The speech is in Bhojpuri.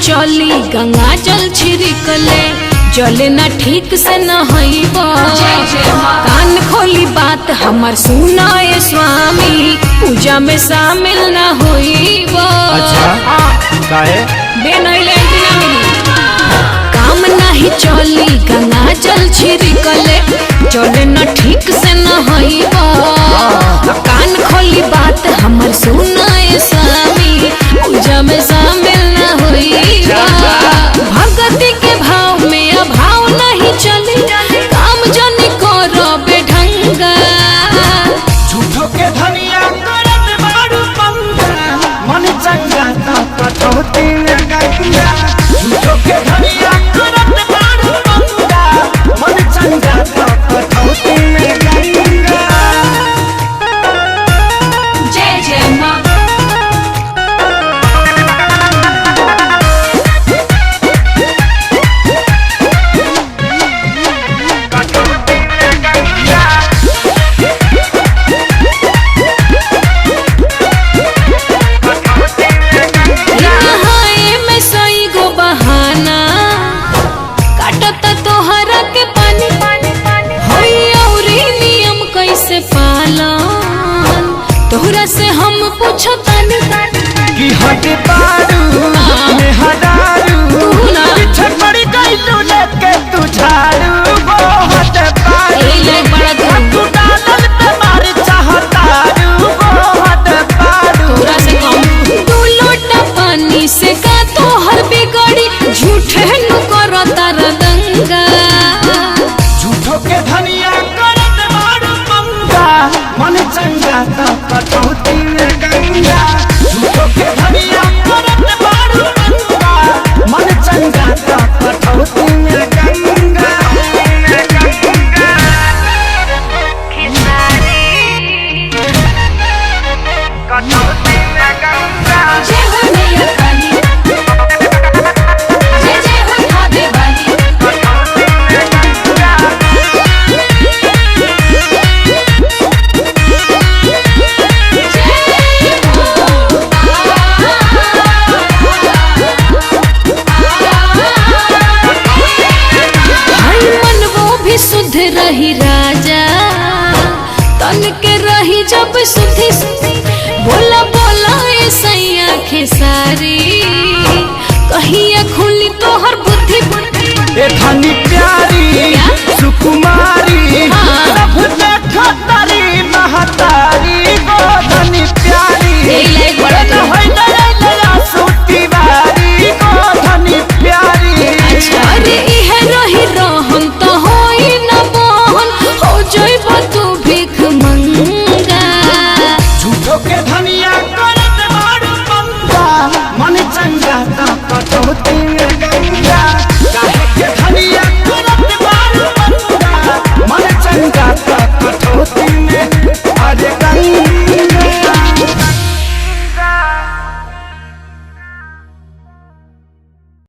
चली गंगा जल छिड़कले जले ना ठीक से नहैबा। कान खोली बात हमर सुनाए स्वामी पूजा में शामिल न होइबा। अच्छा काहे काम नहीं चली गंगा जल छिड़कले जले ना ठीक से नहैबा। कान खोली बात हमर सुनाए स्वामी पूजा में शामिल न होइबा। भगती के भाव में अभाव नहीं चली काम जनी करो बेढंगा। झूठो के धनिया करत बारू पंगा मन चंगा त कटौती में गंगा। झूठो के धनिया करत बारू पंगा मन चंगा त कटौती में गंगा। जय जय माँ तोहरा से हम पूछो तानी कि हटे पारू में हदारू पीछे पड़ी गई तू लेके तू झाड़ू वो हटे पारू तू डालल पे मार चाहतारू वो हटे पारू। तोहरा से कम तू लोटा पानी से का तोहर बिगड़ी झूठे नु करो तार दंगा। झूठो के धनिया करत मारू पंगा मन चंगा त कटौती में गंगा। झूठो के धनिया करत मारू पंगा मन चंगा त कटौती में गंगा। कटौती में गंगा। जय हो मैया काली जय जय हो भाभी वाली। शुद्ध रही राजा तन के रही जब सुधी बोला बोला सैया खेसारी कहिए खुली तोहर बुद्धि। ए धनी प्यारी सुकुमारी सब देखो तारी महतारी गो धनी प्यारी सुतिवारी गो धनी प्यारी। अरे इहे रही रहन तो होई न बहन हो जइब तू भीख मंगा। झूठो के धनिया करत मारू पंगा मन चंगा त कटौती